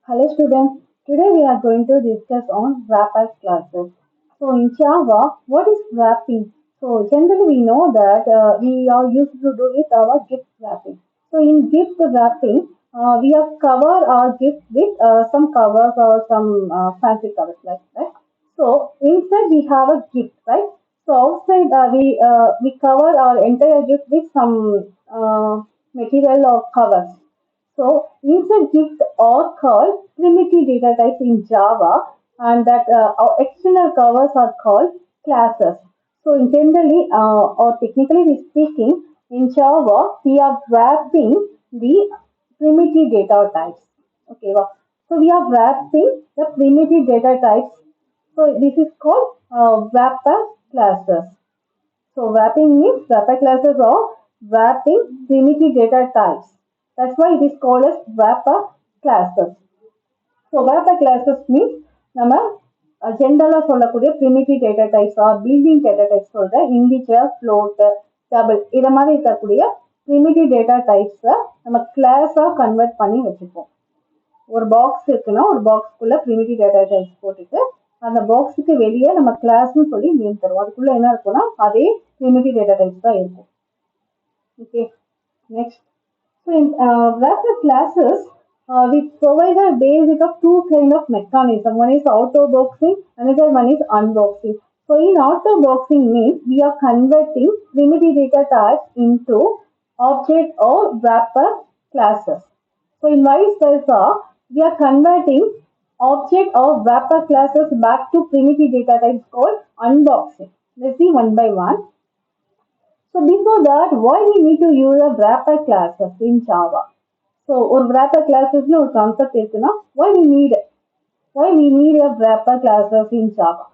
Hello students, today we are going to discuss on wrapper classes. So in Java, what is wrapping? So generally we know that we are used to do with our gift wrapping. So in gift wrapping, we have covered our gift with some covers or some fancy covers like that. So inside we have a gift, right? So outside we cover our entire gift with some material or covers. So insert gift are called primitive data types in Java, and that our external covers are called classes. So generally, or technically speaking, in Java we are wrapping the primitive data types. Okay, so we are wrapping the primitive data types. So this is called wrapper classes. So wrapping means wrapper classes or wrapping primitive data types. That's why it is called as wrapper classes. So wrapper classes means நம்ம ஜென்ரலாக சொல்லக்கூடிய primitive data types or building data types சொல்ற integer, float, double இதை மாதிரி இருக்கக்கூடிய primitive data types நம்ம கிளாஸாக convert பண்ணி வச்சுப்போம். ஒரு பாக்ஸ் இருக்குன்னா ஒரு பாக்ஸ்க்குள்ள primitive data types போட்டுட்டு அந்த பாக்ஸுக்கு வெளியே நம்ம கிளாஸ்னு சொல்லி நேம் தருவோம். அதுக்குள்ள என்ன இருக்கும்னா அதே primitive data types தான் இருக்கும். Okay, next. So in wrapper classes, we provide a basic of two kind of mechanism. One is auto boxing, another one is unboxing. So in auto boxing means we are converting primitive data types into object or wrapper classes. So in vice versa, we are converting object or wrapper classes back to primitive data types called unboxing. Let's see one by one. So before that, why we need to use a wrapper classes in Java? So ஒரு wrapper classes ஒரு concept இருக்குன்னா why we need a wrapper classes in Java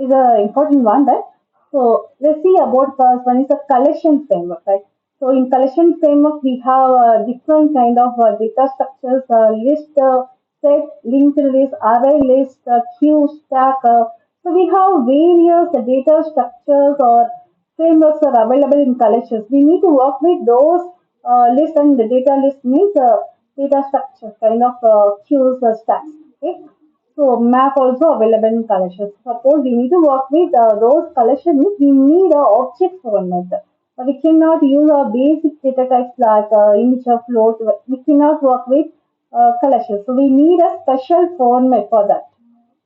is an important one, right? So let's see about first one is a collection framework, right? So in collection framework we have different kind of data structures, list, set, linked list, array list, queue, stack. So we have various data structures or frameworks are available in collections. We need to work with those list, and the data list means data structure kind of queues or stacks. Okay. So map also available in collections. Suppose we need to work with those collections, we need a object format. We cannot use our basic data types like integer, float. We cannot work with collections. So we need a special format for that.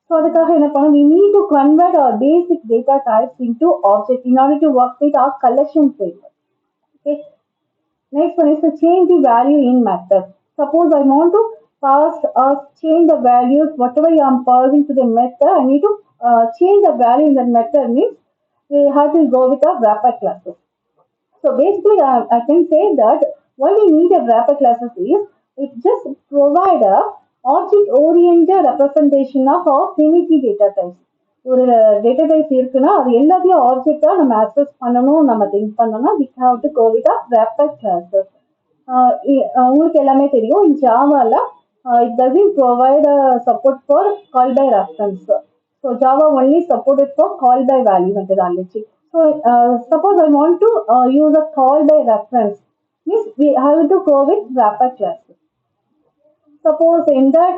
So அதுக்காக என்ன பண்ணணும்? We need to convert our basic data types into object in order to work with our collection framework. Okay. Next one is to change the value in method. Suppose I want to pass or change the values, whatever I am passing to the method, I need to change the value in the method means we have to go with a wrapper classes. So basically, I can say that what we need a wrapper classes is it just provide a object-oriented representation of our primitive data types. ஒரு data type இருக்குன்னா அது எல்லாத்தையும் ஆப்ஜெக்டா நம்ம access பண்ணணும், நம்ம think பண்ணணும்னா we have to go with a wrapper classes. உங்களுக்கு எல்லாமே தெரியும் in ஜாவால it doesn't provide support for call by reference. So Java only supported for call by value methodology. So suppose I want to use a call by reference, means we have to go with wrapper classes. Suppose in that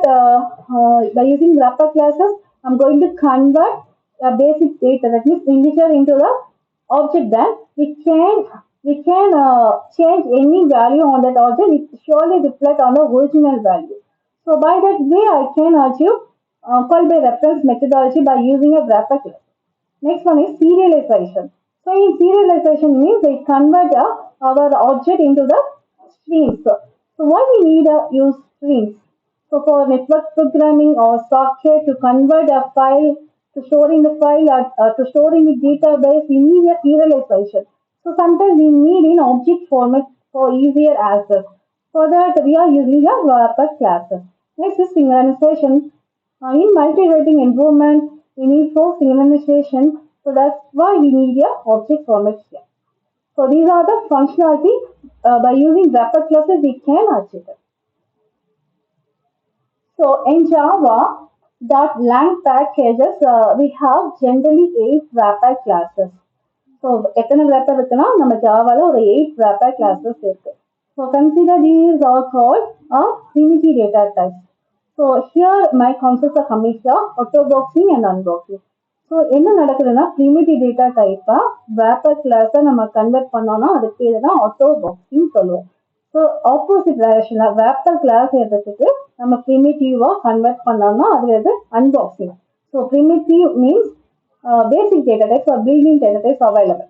by using wrapper classes, I'm going to convert a basic data, that means integer, into the object. Then we can change any value on that object. It surely reflect on the original value. So by that way, I can achieve call by reference methodology by using a wrapper class. Next one is serialization. So in serialization means we convert our object into the streams. So why we need to use streams? So for network programming or software to convert a file to storing the file or to storing the database, we need a serialization. So sometimes we need in object format for easier access. For that we are using a wrapper classes. Next is synchronization. In multi-threading environment, we need for synchronization. So that's why we need a object format here. So these are the functionality by using wrapper classes we can achieve it. So in Java, .lang packages we have generally 8 wrapper classes. So எத்தனை wrapper இருக்குன்னா நம்ம ஜாவால ஒரு 8 wrapper classes இருக்கு. So consider these are called primitive data types. So here my concepts are coming here, auto boxing and unboxing. So என்ன நடக்குதுன்னா primitive data டைப்பா wrapper கிளாஸை நம்ம கன்வெர்ட் பண்ணோம்னா அது பேர் தான் ஆட்டோ பாக்ஸிங் சொல்லுவோம். ஸோ ஆப்போசிட் டைரக்ஷன்ல wrapper கிளாஸ் எடுத்துட்டு நம்ம primitive-ஆ கன்வெர்ட் பண்ணோம்னா அது வந்து unboxing. So primitive means basic data types or built-in data types available.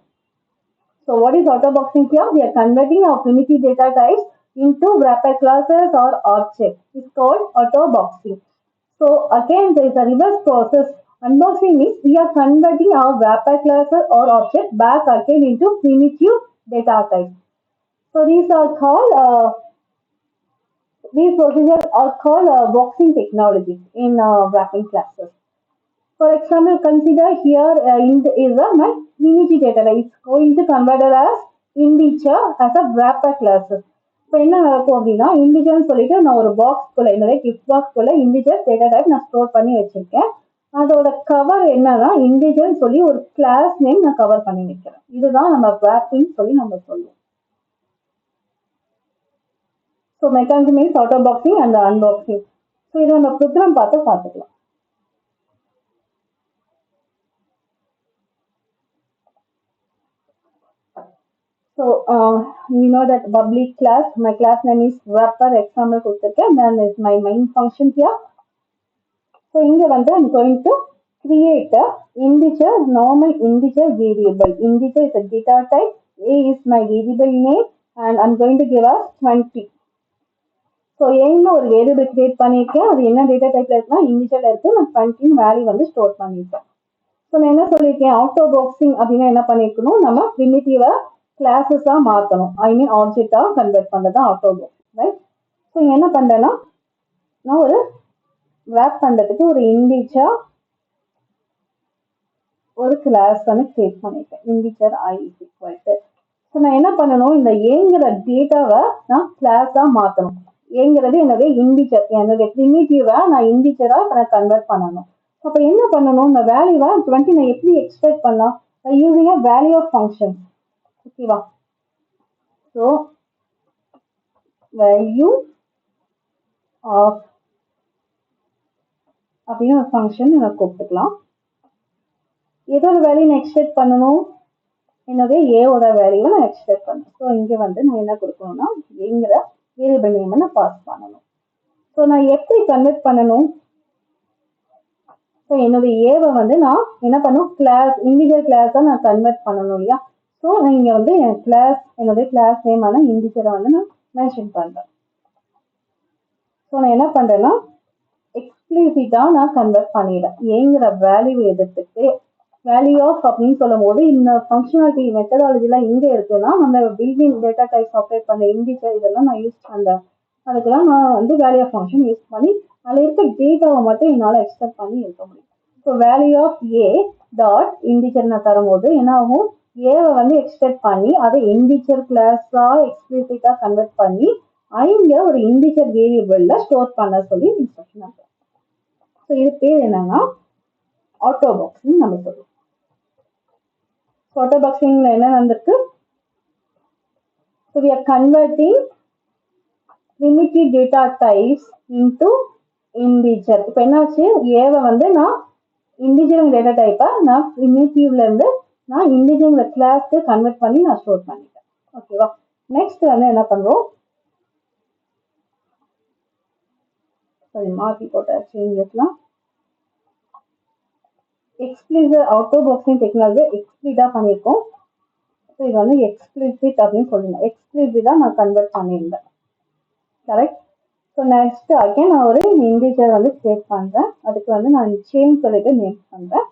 So what is auto boxing here? We are converting our primitive data types into wrapper classes or objects. It's called auto boxing. So again, there is a reverse process. Unboxing means we are converting our wrapper classes or object back again into primitive data types. So these procedures are called boxing technologies in wrapping classes. For example, consider here is my primitive data type. It's going to converted as integer as a wrapper classes. இப்போ என்ன நடக்கும் அப்படின்னா இண்டிஜர்னு சொல்லிட்டு நான் ஒரு பாக்ஸ்குள்ள என்னோட gift பாக்ஸ்குள்ள integer data type நான் store பண்ணி வச்சிருக்கேன். அதோட கவர் என்னன்னா இண்டிஜர்னு சொல்லி ஒரு கிளாஸ் நேம் நான் கவர் பண்ணி வைக்கிறேன். இதுதான் நம்ம wrapping சொல்லி நம்ம சொல்லுவோம். So mechanism means auto boxing and unboxing. So இதை நம்ம ப்ரோக்ராம் பார்த்துக்கலாம். So you know that public class, my class name is wrapper example கொடுத்திருக்கேன். Then is my main function here. So இங்க வந்து I'm going to create a integer, normal integer variable. Integer is a data type. A is my variable name and I'm going to give us 20. So ஏன்னு ஒரு variable create பண்ணியிருக்கேன். அது என்ன data டைப்ல இருக்குன்னா இண்டிஜர்ல இருக்கு. நான் 20 வேல்யூ வந்து ஸ்டோர் பண்ணியிருக்கேன். ஸோ நான் என்ன சொல்லியிருக்கேன், ஆட்டோ பாக்ஸிங் அப்படின்னா என்ன பண்ணிருக்கணும், நம்ம பிரிமிட்டிவா கிளாஸஸா மாற்றணும். ஐ மீன் ஆப்ஜெக்டா கன்வெர்ட் பண்றது ஆட்டோ பாக்ஸ், ரைட்? ஸோ என்ன பண்றேன்னா நான் ஒரு wrap பண்றதுக்கு ஒரு இண்டிஜர் ஒரு கிளாஸ் வந்து கிரியேட் பண்ணிருக்கேன். Integer I is equal to. So நான் என்ன பண்ணணும், இந்த ஏங்கிற டேட்டாவை நான் கிளாஸா மாற்றணும். ஏங்கிறது என்னது இண்டிஜர், என்னுடைய பிரிமிட்டிவா நான் இண்டிஜரா நான் கன்வெர்ட் பண்ணணும். அப்ப என்ன பண்ணணும், இந்த வேல்யூவை 20 நான் எப்படி எக்ஸ்பெக்ட் பண்ணலாம், using a value of function. ஓகேவா? ஸோ வேல்யூ ஆஃப் அப்படின்னு ஒரு ஃபங்க்ஷன் நான் கூப்பிட்டுக்கலாம். ஏதோட வேல்யூ நான் எக்ஸ்பெக்ட் பண்ணணும், என்னது ஏவோட வேல்யூவை நான் எக்ஸ்பெக்ட் பண்ணணும். ஸோ இங்கே வந்து நான் என்ன கொடுக்கணும்னா ஏங்கிற வேரியபிள் நேம் நான் பாஸ் பண்ணணும். ஸோ நான் எப்படி கன்வெர்ட் பண்ணணும், ஸோ என்னுடைய ஏவை வந்து நான் என்ன பண்ணணும், கிளாஸ் இண்டிஜர் கிளாஸாக நான் கன்வெர்ட் பண்ணணும் இல்லையா? ஸோ நான் இங்கே வந்து என் கிளாஸ் என்னுடைய கிளாஸ் நேமான இண்டிஜரை வந்து நான் மென்ஷன் பண்ணுறேன். ஸோ நான் என்ன பண்ணுறேன்னா எக்ஸ்பிளிசிட்டா நான் கன்வெர்ட் பண்ணிடுறேன். ஏங்கிற வேல்யூ எடுத்துட்டு வேல்யூ ஆஃப் அப்படின்னு சொல்லும் போது இந்த ஃபங்க்ஷனாலிட்டி மெத்தடாலஜிலாம் இங்கே இருக்குன்னா நம்ம பில்டிங் டேட்டா டைப் ஆப்ரேட் பண்ண இண்டிஜர் இதெல்லாம் நான் யூஸ் பண்ணுறேன். அதுக்கெல்லாம் நான் வந்து வேல்யூ ஆஃப் ஃபங்க்ஷன் யூஸ் பண்ணி அதில் இருக்க டேட்டாவை மட்டும் என்னால் எக்ஸ்பெக்ட் பண்ணி இருக்க முடியும். So value of a dot integer நான் தரும்போது என்ன ஆகும், ஏவை வந்து எக்ஸ்பெக்ட் பண்ணி அதை இண்டிஜர் கிளாஸா எக்ஸ்பிளிசிட்டா கன்வெர்ட் பண்ணி இங்க ஒரு இண்டிஜர் வேரியபிள்ல ஸ்டோர் பண்ண சொல்லி இன்ஸ்ட்ரக்ஷன் ஆகும். ஸோ இது பேர் என்னன்னா ஆட்டோ பாக்ஸிங் நம்ம சொல்லுவோம். ஆட்டோ பாக்ஸிங்ல என்ன வந்திருக்கு, so we are converting primitive data types into integer. இப்போ என்னாச்சு, ஏவை வந்து நான் இண்டிஜர் டேட்டா டைப்பை நான் பிரிமிட்டிவ்ல இருந்து நான் இண்டிஜர் கிளாஸ்க்கு கன்வெர்ட் பண்ணி நான் ஸ்டோர் பண்ணிட்டேன். ஓகேவா? நெக்ஸ்ட் வந்து என்ன பண்றோம், சாரி மாற்றி போட்ட சேஞ்சஸ்லாம் எக்ஸ்பிளிசிட் ஆட்டோ பாக்ஸிங் டெக்னாலஜி எக்ஸ்பிளிட்டா பண்ணியிருக்கோம். ஸோ இது வந்து எக்ஸ்பிளிசிட் அப்படின்னு சொல்லுங்க, எக்ஸ்பிளிசிட்டா நான் கன்வெர்ட் பண்ணியிருந்தேன். கரெக்ட்? ஸோ நெக்ஸ்ட் அகைன் நான் ஒரு இண்டிஜர் வந்து கிரியேட் பண்றேன். அதுக்கு வந்து நான் சேஞ்ச் சொல்லிட்டு நேம் பண்றேன்.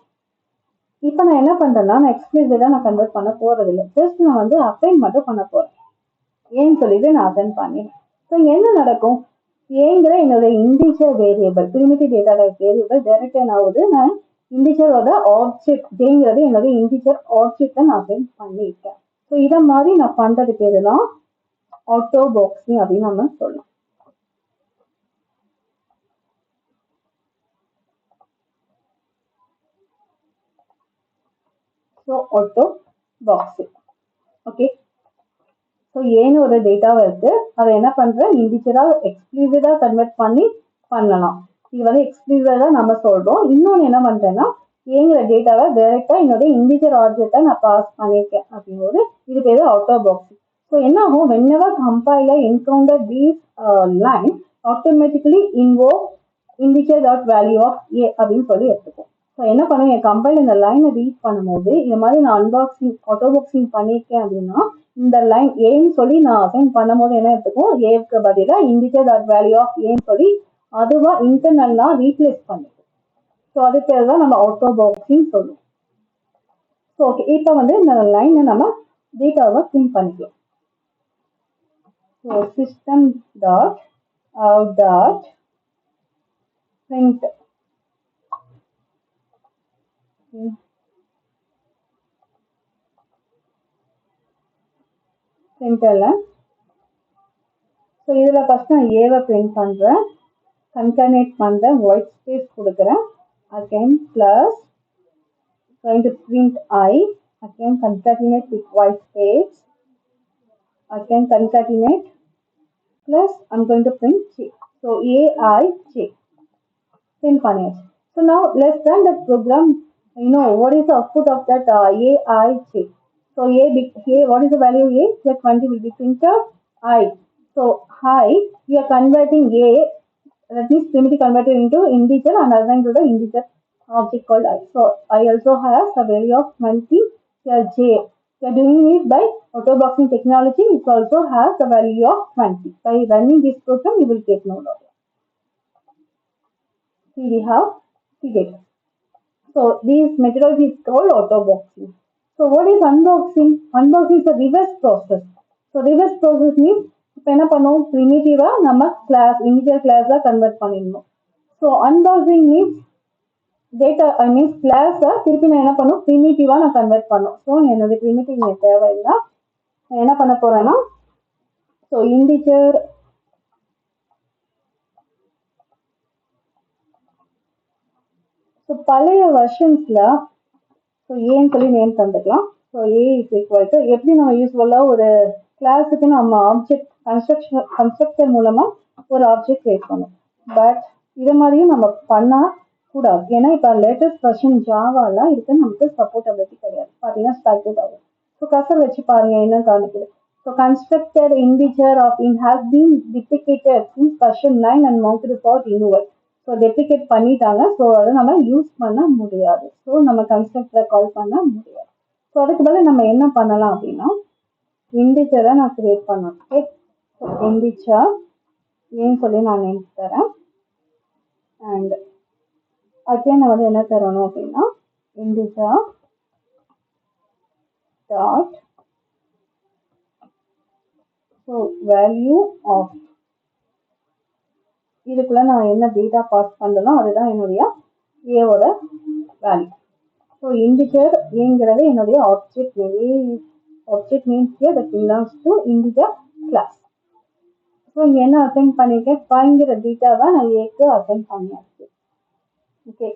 இப்போ நான் என்ன பண்றேன்னா நான் எக்ஸ்பிளிசிட்டா நான் கன்வெர்ட் பண்ண போறது இல்லை, ஜஸ்ட் நான் வந்து அசைன் மட்டும் பண்ண போறேன். ஏன்னு சொல்லிட்டு நான் அசைன் பண்ணிடுறேன். ஸோ என்ன நடக்கும், ஏங்கிற என்னோட integer variable primitive data type variable direct ஆகுது, நான் இண்டிஜரோட ஆப்ஜெக்ட் ஜேங்கிறது என்னோட இண்டிஜர் ஆப்ஜெக்டை நான் அசைன் பண்ணிட்டேன். ஸோ இதை மாதிரி நான் பண்றது பேரு தான் ஆட்டோ பாக்ஸிங் அப்படின்னு நம்ம சொல்லலாம். So auto boxing. Okay, so ஏன்னு ஒரு டேட்டாவை இருக்கு, அதை என்ன பண்றேன் இண்டிஜரா எக்ஸ்பிளிசிட்டா கன்வெர்ட் பண்ணி பண்ணலாம். இது வந்து எக்ஸ்பிளிசிட்டா நம்ம சொல்றோம். இன்னொன்னு என்ன பண்றேன்னா ஏங்கிற டேட்டாவை டைரக்டா என்னோட இண்டிஜர் ஆப்ஜெக்டை நான் பாஸ் பண்ணியிருக்கேன் அப்படிங்கும்போது இது பேரு அவுட் ஆஃப் பாக்ஸ். ஸோ என்ன ஆகும், whenever compiler encounter these line automatically invoke integer dot value of a அப்படின்னு சொல்லி எடுத்துக்கும். ஸோ என்ன பண்ணும், என் கம்பைலர் இந்த லைனை ரீட் பண்ணும்போது இது மாதிரி நான் அன்பாக்சிங் ஆட்டோ பாக்ஸிங் பண்ணியிருக்கேன் அப்படின்னா இந்த லைன் ஏன்னு சொல்லி நான் அசைன் பண்ணும்போது என்ன எடுத்துக்கும், ஏக்கு பதிலாக இண்டிஜர் டாட் வேல்யூ ஆஃப் ஏன்னு சொல்லி அதுவா இன்டர்னல்லா ரீப்ளேஸ் பண்ணிக்கும். ஸோ அது பேர் தான் நம்ம ஆட்டோ பாக்ஸிங் சொல்லுவோம். ஸோ ஓகே, இப்போ வந்து இந்த லைனை நம்ம டேட்டாவை பிரிண்ட் பண்ணிக்கலாம். So system dot out dot print println. So இதில் ஃபர்ஸ்ட் நான் ஏவை பிரிண்ட் பண்ணுறேன், கன்கனேட் பண்ணுறேன், ஒயிட் ஸ்பேஸ் கொடுக்குறேன், again plus going to print I, again concatenate with white space, again concatenate plus I'm going to print J. So AIJ print பண்ணியாச்சு. So now let's run that program. You know what is the output of that AIJ? So what is the value A? The 20 will be printed I. So I, we are converting A, that means primitive converted into integer and assigned to the integer object called I. So I also has a value of 20 here J. We are doing it by auto boxing technology. It also has the value of 20. By running this program, you will get note of it. See, we have data. So this methodology is called auto boxing. So what is unboxing? Unboxing is a reverse process. So reverse process means இப்போ என்ன பண்ணுவோம், ப்ரிமிட்டிவா நம்ம class integer கிளாஸா convert பண்ணிடணும். So unboxing means data means கிளாஸை திருப்பி நான் என்ன பண்ணும், ப்ரிமிட்டிவா நான் கன்வெர்ட் பண்ணும். ஸோ என்னோட ப்ரிமிட்டிவ் எனக்கு தேவையில்லை. நான் என்ன பண்ண போறேன்னா, ஸோ இன்டிஜர் ஸோ பழைய வெர்ஷன்ஸ்ல ஸோ ஏன்னு சொல்லி நேம் தந்துக்கலாம். So A is equal to எப்படி நம்ம யூஸ்வலாக ஒரு கிளாஸுக்கு நம்ம ஆப்ஜெக்ட் கன்ஸ்ட்ரக்டர் மூலமா ஒரு ஆப்ஜெக்ட் கிரியேட் பண்ணும். பட் இது மாதிரியும் நம்ம பண்ணா கூடாது. ஏன்னா இப்போ லேட்டஸ்ட் வெர்ஷன் ஜாவாலாம் இதுக்கு நமக்கு சப்போர்ட்டபிலிட்டி கிடையாது. பார்த்தீங்கன்னா ஸ்டார்டட் ஆகும். ஸோ கசர் வச்சு பாருங்க என்ன காமிக்குது. So constructor integer of int has been deprecated since version 9 and marked for removal. So deprecate பண்ணிட்டாங்க. ஸோ அதை நம்ம யூஸ் பண்ண முடியாது. ஸோ நம்ம கன்ஸ்ட்ரக்டரை கால் பண்ண முடியாது. ஸோ அதுக்கு பதில் நம்ம என்ன பண்ணலாம் அப்படின்னா இண்டிஜரை நான் கிரியேட் பண்ணேன். ஓகே, ஸோ இண்டிஜர் ஏன்னு சொல்லி நான் நேம் தரேன். அண்ட் அகைன் நான் வந்து என்ன தரணும் அப்படின்னா integer dot so value of இதுக்குள்ள நான் என்ன டேட்டா பாஸ் பண்ணலாம் அதுதான் என்னுடைய ஏவோட வேல்யூ. ஸோ இண்டிஜர் ஏங்கிறது என்னுடைய object name. Object means here that belongs to integer class. So இங்க என்ன அசைன் பண்ணிருக்கேன், பயங்கிற டேட்டாவை நான் ஏக்கு அசைன் பண்ணியாச்சு. ஓகே,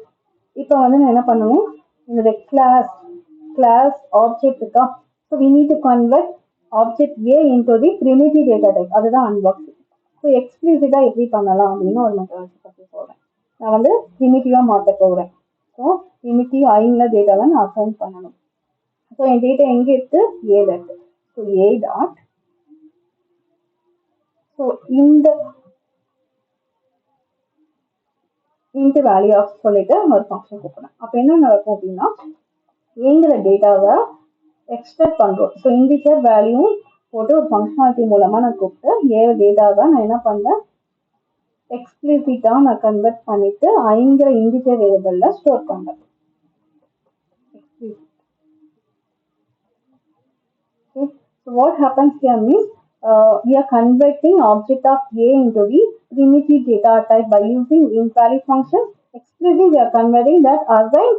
இப்போ வந்து நான் என்ன பண்ணுவோம், என்னோட கிளாஸ் ஆப்ஜெக்ட் இருக்கா. So we need to convert object A into the primitive data type. அதுதான் அன்பாக்சிங். ஸோ எக்ஸ்பிளிசிட்டா எப்படி பண்ணலாம் அப்படின்னு ஒரு மெத்தட் பற்றி சொல்றேன். நான் வந்து பிரிமிட்டிவா மாற்ற போகிறேன். ஸோ பிரிமிட்டிவ் ஐங்கிற டேட்டாவை நான் அசைன் பண்ணணும். ஸோ என் டேட்டா எங்கே இருக்கு, ஏல இருக்கு. ஸோ ஏ டாட் ஸோ இந்த வேல்யூ ஆஃப் சொல்லிட்டு ஒரு ஃபங்க்ஷன் கூப்பிடுறேன். அப்போ என்ன நடக்கும் அப்படின்னா ஏங்கிற டேட்டாவை எக்ஸ்ட்ராக்ட் பண்றோம். ஸோ இண்டிஜர் வேல்யூ போட்டு ஒரு ஃபங்க்ஷனாலிட்டி மூலமா நான் கூப்பிட்டு ஏ டேட்டாவை நான் என்ன பண்றேன், எக்ஸ்பிளிசிட்டா நான் கன்வெர்ட் பண்ணிட்டு ஐங்கிற இண்டிஜர் வேரியபிள்ல ஸ்டோர் பண்றேன். Okay. So what happens here means we are converting object of A into the primitive data type by using invalid function. Explicitly we are converting that assign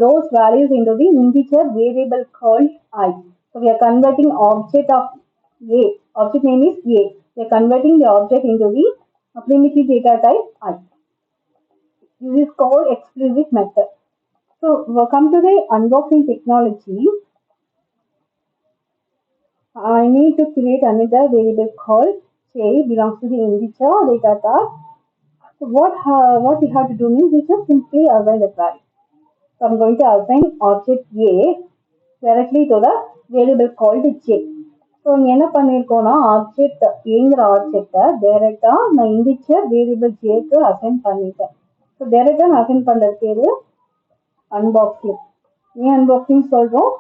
those values into the integer variable called I. So we are converting object of A. Object name is A. We are converting the object into the primitive data type I. This is called explicit method. So welcome to the unboxing technology. I need to create another variable called J belongs to the integer data type So what we have to do means we just simply assign the query. So I'm going to assign object A directly to the variable called J. So இங்கே என்ன பண்ணியிருக்கோம்னா object ஏங்கிற ஆப்ஜெக்டை டைரெக்டாக நான் இண்டிச்சர் variable ஜேக்கு assign பண்ணிட்டேன். So டைரெக்டாக நான் assign பண்ணுறது பேர் அன்பாக்சிங். ஏன் அன்பாக்சிங் சொல்கிறோம்?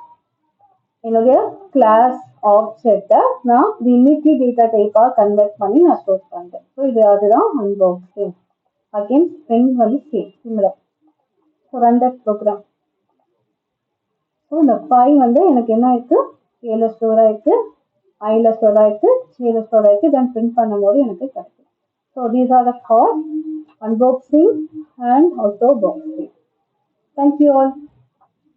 என்னுடைய கிளாஸ் ஆப்ஜெக்டை நான் லிமிட்லி டேட்டா டைப்பாக கன்வெர்ட் பண்ணி நான் ஸ்டோர் பண்ணுறேன். ஸோ அதுதான் அன்பாக்சிங். அகெயின் ஸ்ட்ரிங் வந்து similar. So run that program. So இந்த 5 வந்து எனக்கு என்ன ஆயிருக்கு, ஏல ஸ்டோர் ஆயிருக்கு, ஐல ஸ்டோர் ஆயிருக்கு, ஜேல ஸ்டோர் ஆயிருக்கு. தென் பிரிண்ட் பண்ணும்போது எனக்கு கிடைக்கும். So these are the call unboxing and also boxing. Thank you all.